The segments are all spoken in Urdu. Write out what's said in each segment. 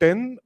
10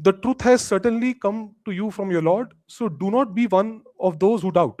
the truth has certainly come to you from your Lord, so do not be one of those who doubt.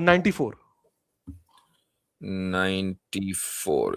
94। 94,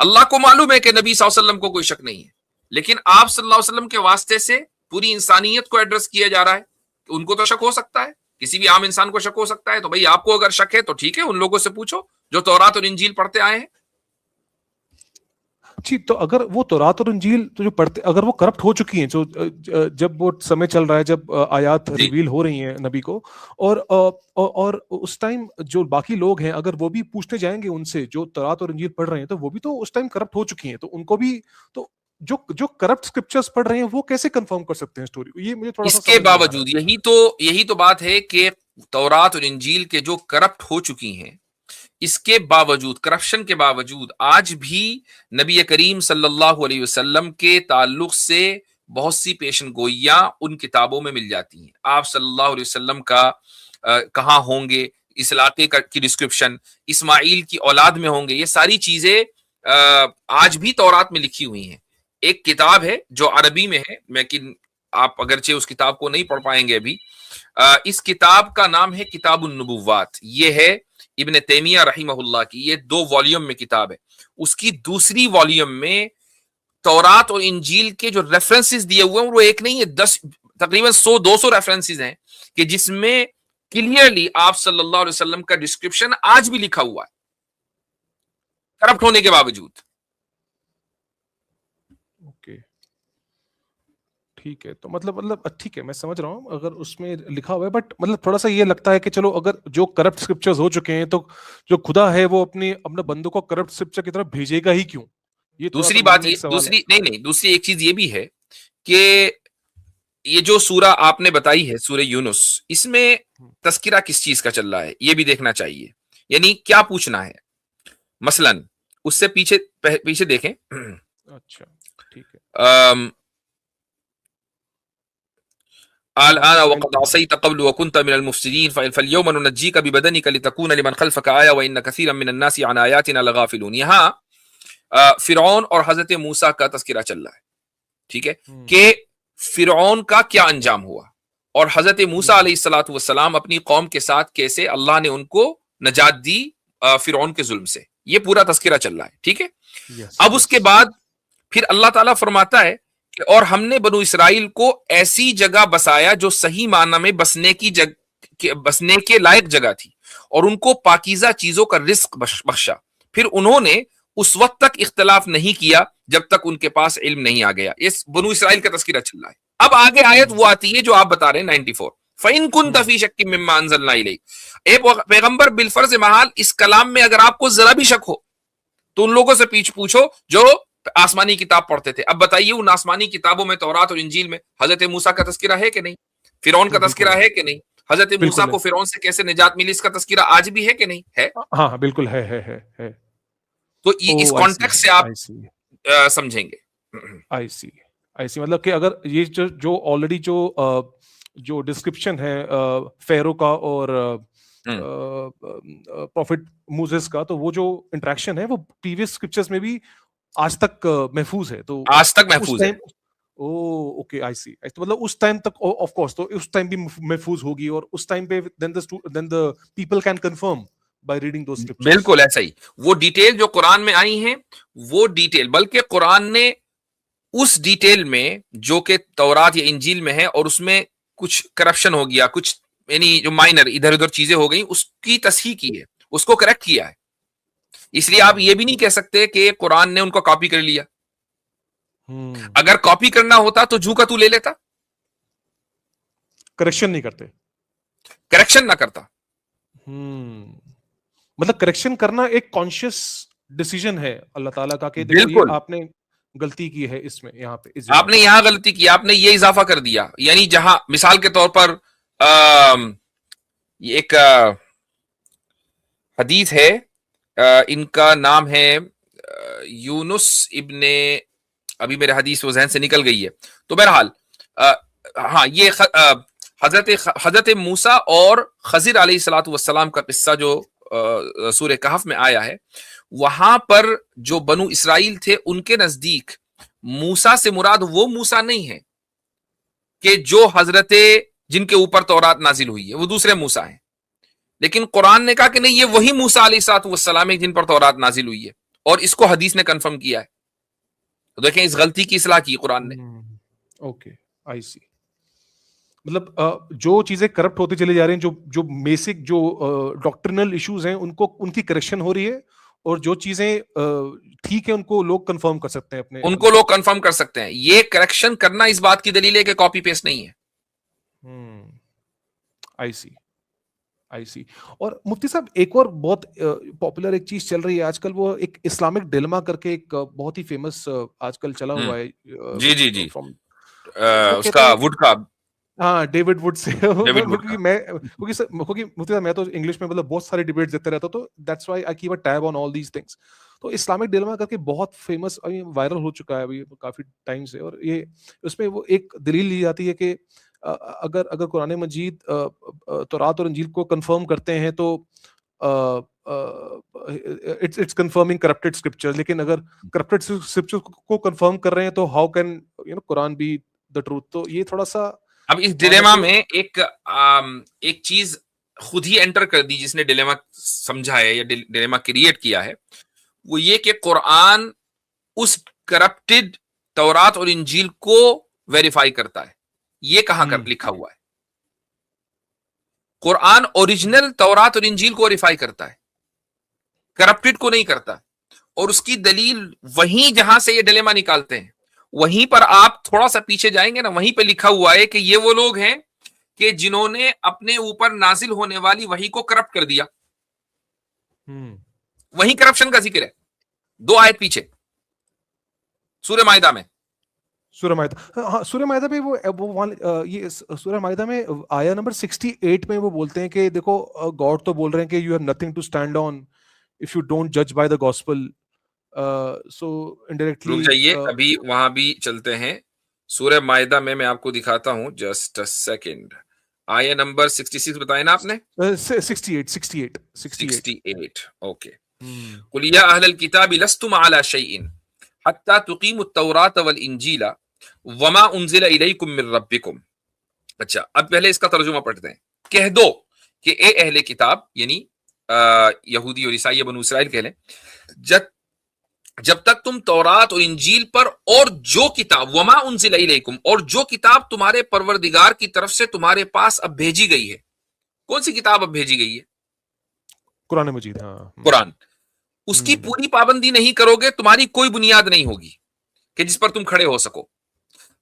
اللہ کو معلوم ہے کہ نبی صلی اللہ علیہ وسلم کو کوئی شک نہیں ہے، لیکن آپ صلی اللہ علیہ وسلم کے واسطے سے پوری انسانیت کو ایڈریس کیا جا رہا ہے، ان کو تو شک ہو سکتا ہے، کسی بھی عام انسان کو شک ہو سکتا ہے، تو بھئی آپ کو اگر شک ہے تو ٹھیک ہے، ان لوگوں سے پوچھو جو تورات اور انجیل پڑھتے آئے ہیں۔ جی، تو اگر وہ تورات اور انجیل تو جو پڑھتے، اگر وہ کرپٹ ہو چکی ہیں، جو جب وہ سمے چل رہا ہے، جب آیات جی ریویل ہو رہی ہیں نبی کو، اور اور اس ٹائم جو باقی لوگ ہیں اگر وہ بھی پوچھنے جائیں گے ان سے جو تورات اور انجیل پڑھ رہے ہیں، تو وہ بھی تو اس ٹائم کرپٹ ہو چکی ہیں، تو ان کو بھی تو جو کرپٹ اسکرپچرز پڑھ رہے ہیں وہ کیسے کنفرم کر سکتے ہیں اسٹوری؟ یہ مجھے تھوڑا اس سا کے سمجھ نہیں آ رہا باوجود یہی تو بات ہے کہ تورات اور انجیل کے جو کرپٹ ہو چکی ہیں، اس کے باوجود، کرپشن کے باوجود، آج بھی نبی کریم صلی اللہ علیہ وسلم کے تعلق سے بہت سی پیشن گوئیاں ان کتابوں میں مل جاتی ہیں۔ آپ صلی اللہ علیہ وسلم کا کہاں ہوں گے، اس علاقے کی ڈسکرپشن، اسماعیل کی اولاد میں ہوں گے، یہ ساری چیزیں آج بھی تورات میں لکھی ہوئی ہیں۔ ایک کتاب ہے جو عربی میں ہے، لیکن آپ اگرچہ اس کتاب کو نہیں پڑھ پائیں گے ابھی، اس کتاب کا نام ہے کتاب النبوات، یہ ہے ابن تیمیہ رحمہ اللہ کی، یہ 2 والیوم میں کتاب ہے۔ اس کی دوسری والیوم میں تورات اور انجیل کے جو ریفرنسز دیے ہوئے ہیں وہ ایک نہیں ہے، 10 تقریباً 100-200 ریفرنسز ہیں کہ جس میں کلیئرلی آپ صلی اللہ علیہ وسلم کا ڈسکرپشن آج بھی لکھا ہوا ہے، کرپٹ ہونے کے باوجود۔ اوکے، ٹھیک ہے، تو مطلب ٹھیک ہے، میں سمجھ رہا ہوں اگر اس میں لکھا ہوا ہے، بٹ مطلب تھوڑا سا یہ لگتا ہے کہ چلو اگر جو کرپٹ اسکرپچرز ہو چکے ہیں تو جو خدا ہے وہ اپنے بندوں کو کرپٹ اسکرپچر کی طرف بھیجے گا ہی کیوں؟ یہ تھوڑا سا دوسری من بات میں یہ، ایک سوال ہے۔ دوسری ایک چیز یہ بھی ہے کہ یہ جو سورہ آپ نے بتائی ہے، سورہ یونس، اس میں تذکرہ کس چیز کا چل رہا ہے یہ بھی دیکھنا چاہیے، یعنی کیا پوچھنا ہے۔ مثلا اس سے پیچھے دیکھیں، اچھا ٹھیک ہے، الآن وقد عصيت قبل وكنت من المفسدين فاليوم ننجيك ببدنك لتكون لمن خلفك آية وإن كثيرا من الناس عن آياتنا لغافلون۔ یہاں فرعون اور حضرت موسیٰ کا تذکرہ چل رہا ہے، ٹھیک ہے، کہ فرعون کا کیا انجام ہوا، اور حضرت موسیٰ علیہ الصلوۃ والسلام اپنی قوم کے ساتھ کیسے اللہ نے ان کو نجات دی فرعون کے ظلم سے، یہ پورا تذکرہ چل رہا ہے، ٹھیک ہے۔ اب اس کے بعد پھر اللہ تعالیٰ فرماتا ہے کہ اور ہم نے بنو اسرائیل کو ایسی جگہ بسایا جو صحیح معنی میں بسنے کے لائق جگہ تھی، اور ان کو پاکیزہ چیزوں کا رزق بخشا، پھر انہوں نے اس وقت تک اختلاف نہیں کیا جب تک ان کے پاس علم نہیں آ گیا۔ اس بنو اسرائیل کا تذکرہ چل رہا ہے۔ اب آگے آیت وہ آتی ہے جو آپ بتا رہے ہیں 94، فَإِن كُنتَ فِي شَكٍّ مِّمَّا أَنزَلْنَا إِلَيْكَ، اے پیغمبر بالفرض محال اس کلام میں اگر آپ کو ذرا بھی شک ہو تو ان لوگوں سے پوچھو جو آسمانی کتاب پڑھتے تھے۔ اب بتائیے ان آسمانی کتابوں میں، تورات اور انجیل میں، حضرت موسیٰ کا تذکرہ ہے کہ نہیں؟ فرعون کا تذکرہ ہے کہ نہیں؟ حضرت موسیٰ کو فرعون سے کیسے نجات ملی، اس کا تذکرہ آج بھی ہے کہ نہیں ہے؟ ہاں بالکل ہے۔ تو اس کانٹیکسٹ سے آپ سمجھیں گے۔ آئی سی، مطلب کہ اگر یہ جو آلریڈی جو ڈسکرپشن ہے فیرو کا اور پروفٹ موسیس کا، تو وہ جو انٹریکشن ہے وہ پریویس اسکرپچرز میں بھی آج تک محفوظ ہے، تو آج تک محفوظ ہے۔ اوکے، آئی سی، تو مطلب اس ٹائم تک آف کورس تو اس ٹائم بھی محفوظ ہوگی، اور اس ٹائم پہ then the people can confirm by reading those scriptures۔ بالکل ایسا ہی، وہ ڈیٹیل جو قرآن میں آئی ہیں، وہ ڈیٹیل، بلکہ قرآن نے اس ڈیٹیل میں جو کہ تورات یا انجیل میں ہے، اور اس میں کچھ کرپشن ہو گیا، کچھ یعنی جو مائنر ادھر ادھر چیزیں ہو گئی، اس کی تصحیح کی ہے، اس کو کریکٹ کیا ہے۔ اس لیے آپ یہ بھی نہیں کہہ سکتے کہ قرآن نے ان کو کاپی کر لیا۔ اگر کاپی کرنا ہوتا تو جھو کا تو لے لیتا، کریکشن نہیں کرتے، کریکشن نہ کرتا۔ مطلب کریکشن کرنا ایک کانشیس ڈیسیژن ہے اللہ تعالیٰ کا کہ دیکھو یہ آپ نے غلطی کی ہے، اس میں یہاں پہ آپ نے یہاں غلطی کی، آپ نے یہ اضافہ کر دیا، یعنی جہاں مثال کے طور پر ایک حدیث ہے، ان کا نام ہے یونس ابن، ابھی میرے حدیث وہ ذہن سے نکل گئی ہے، تو بہرحال ہاں، یہ حضرت موسیٰ اور خضر علیہ الصلوۃ والسلام کا قصہ جو سورہ کہف میں آیا ہے، وہاں پر جو بنو اسرائیل تھے ان کے نزدیک موسیٰ سے مراد وہ موسیٰ نہیں ہے کہ جو جن کے اوپر تورات نازل ہوئی ہے، وہ دوسرے موسیٰ ہیں، لیکن قرآن نے کہا کہ نہیں، یہ وہی موسیٰ علیہ الصلوۃ والسلام ہے جن پر تورات نازل ہوئی ہے، اور اس کو حدیث نے کنفرم کیا ہے. تو دیکھیں اس غلطی کی اصلاح کی قرآن نے. اوکے آئی سی. مطلب جو چیزیں کرپٹ ہوتی چلی جا رہی ہیں, جو بیسک جو ڈاکٹرنل ایشوز ہیں ان کی کریکشن ہو رہی ہے, اور جو چیزیں ٹھیک ہے ان کو لوگ کنفرم کر سکتے ہیں اپنے, ان کو لوگ کنفرم کر سکتے ہیں. یہ کریکشن کرنا اس بات کی دلیل ہے کہ کاپی پیسٹ نہیں ہے. آئی سی آئی سی. اور مفتی صاحب ایک اور بہت پاپولر ایک چیز چل رہی ہے آج کل, وہ ایک اسلامک ڈیلما کر کے ایک بہت ہی فیمس آج کل چلا ہوا ہے. جی اس کا وڈ کا, ہاں ڈیوڈ وڈ سے. کیونکہ مفتی صاحب میں تو انگلش میں مطلب بہت ساری ڈیبیٹس دیتے رہتا ہوں, تو that's why I keep a tab on all these things. تو اسلامک ڈیلما کر کے بہت فیمس وائرل ہو چکا ہے ابھی کافی ٹائم سے, اور یہ اس میں وہ ایک دلیل لی جاتی ہے کہ اگر قرآن مجید تورات اور انجیل کو کنفرم کرتے ہیں تو اٹس کنفرمنگ کرپٹڈ اسکرپچر, لیکن اگر کرپٹڈ اسکرپچر کو کنفرم کر رہے ہیں تو how can Quran be the truth. تو یہ تھوڑا سا اب اس ڈیلیما میں ایک چیز خود ہی انٹر کر دی جس نے ڈیلیما سمجھا ہے یا ڈیلیما کریٹ کیا ہے, وہ یہ کہ قرآن اس کرپٹڈ تورات اور انجیل کو ویریفائی کرتا ہے. یہ کہاں کر لکھا ہوا ہے؟ قرآن اوریجنل تورات اور انجیل کو ویریفائی کرتا ہے, کرپٹڈ کو نہیں کرتا. اور اس کی دلیل وہیں جہاں سے یہ ڈیلیما نکالتے ہیں, وہیں پر آپ تھوڑا سا پیچھے جائیں گے نا, وہیں پہ لکھا ہوا ہے کہ یہ وہ لوگ ہیں کہ جنہوں نے اپنے اوپر نازل ہونے والی وحی کو کرپٹ کر دیا. وہیں کرپشن کا ذکر ہے 2 آیت پیچھے سورہ مائدہ میں. سورہ مائدہ, ہاں سورہ مائدہ میں یہ سورہ مائدہ میں آیا نمبر 68 میں وہ بولتے ہیں کہ دیکھو گاڈ تو بول رہے ہیں کہ you have nothing to stand on if you don't جج by the gospel. So indirectly رک جائیے, ابھی وہاں بھی چلتے ہیں. سورہ مائدہ میں آپ کو دکھاتا ہوں, جسٹ اے سیکنڈ. آیا نمبر 66 بتائے نا آپ نے, 68. اوکے. قل یا اہل الکتاب لستم علی شیء حتی تقیموا التوراۃ والانجیل وما انزل الیکم من ربکم. اچھا اب پہلے اس کا ترجمہ پڑھتے ہیں. کہہ دو کہ اے اہل کتاب, یعنی یہودی اور عیسائی بنو اسرائیل کہہ لیں, جب تک تم تورات اور انجیل پر اور جو کتاب وما انزل الیکم اور جو کتاب تمہارے پروردگار کی طرف سے تمہارے پاس اب بھیجی گئی ہے. کون سی کتاب اب بھیجی گئی ہے؟ قرآن مجید. ہاں قرآن. اس کی پوری پابندی نہیں کرو گے, تمہاری کوئی بنیاد نہیں ہوگی کہ جس پر تم کھڑے ہو سکو.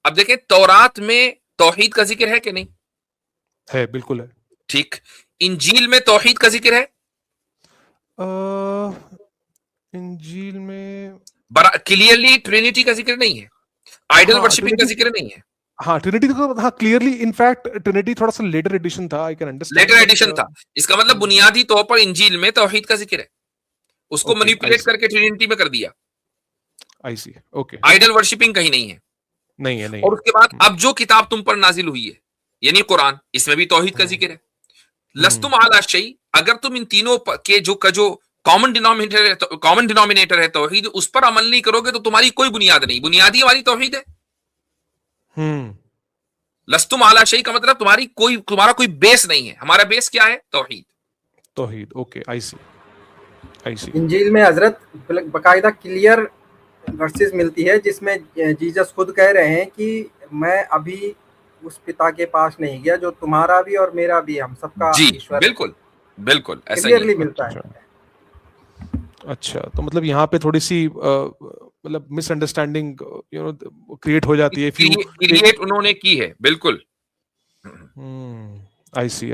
اب دیکھیں تورات میں توحید کا ذکر ہے کہ نہیں؟ ہے, بالکل ہے. ٹھیک. انجیل میں توحید کا ذکر ہے؟ انجیل میں کلیئرلی ٹرینیٹی کا ذکر نہیں ہے, آئیڈل ورشپنگ کا ذکر نہیں ہے. ہاں ٹرینیٹی تو ہاں کلیئرلی, ان فیکٹ ٹرینیٹی تھوڑا سا لیٹر ایڈیشن تھا, I can understand. Later edition تھا. اس کا مطلب بنیادی طور پر انجیل میں توحید کا ذکر ہے, اس کو مینیپولیٹ کر کے ٹرینیٹی میں کر دیا. آئی سی. اوکے. آئیڈل ورشپنگ کہیں نہیں ہے. نہیں ہے. اور اس کے بعد اب جو کتاب تم پر نازل ہوئی ہے یعنی قرآن, اس میں بھی توحید کا ذکر ہے. لستم علی شیء, اگر تم ان تینوں کے جو کامن ڈینومینیٹر ہے توحید, اس پر عمل نہیں کرو گے تو تمہاری کوئی بنیاد نہیں. بنیادی ہماری توحید ہے. لستم علی شیء کا مطلب تمہارا کوئی بیس نہیں ہے. ہمارا بیس کیا ہے؟ توحید. اوکے آئی سی. انجیل میں حضرت باقاعدہ کلیئر ورسز ملتی ہے جس میں جیسس خود کہہ رہے ہیں کہ میں ابھی اس پتا کے پاس نہیں گیا جو تمہارا بھی اور میرا بھی, ہم سب کا ایشور. بالکل ایسا کلیئرلی ملتا ہے. اچھا تو مطلب یہاں پہ تھوڑی سی مطلب مس انڈرسٹینڈنگ کریٹ ہو جاتی ہے. کریٹ انہوں نے کی ہے. بالکل. آئی سی.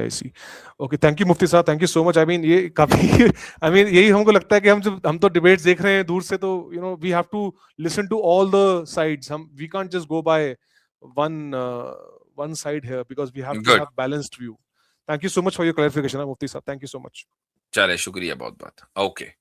اوکے تھینک یو مفتی صاحب, تھینک یو سو مچ. یہ کافی یہی ہم کو لگتا ہے کہ ہم تو ڈیبیٹس دیکھ رہے ہیں دور سے, تو we have to listen to all the sides. We can't just go by one side here because we have to have balanced view. Thank you so much for your clarification, Mufti sir. Thank you so much. چلے شکریہ بہت. اوکے.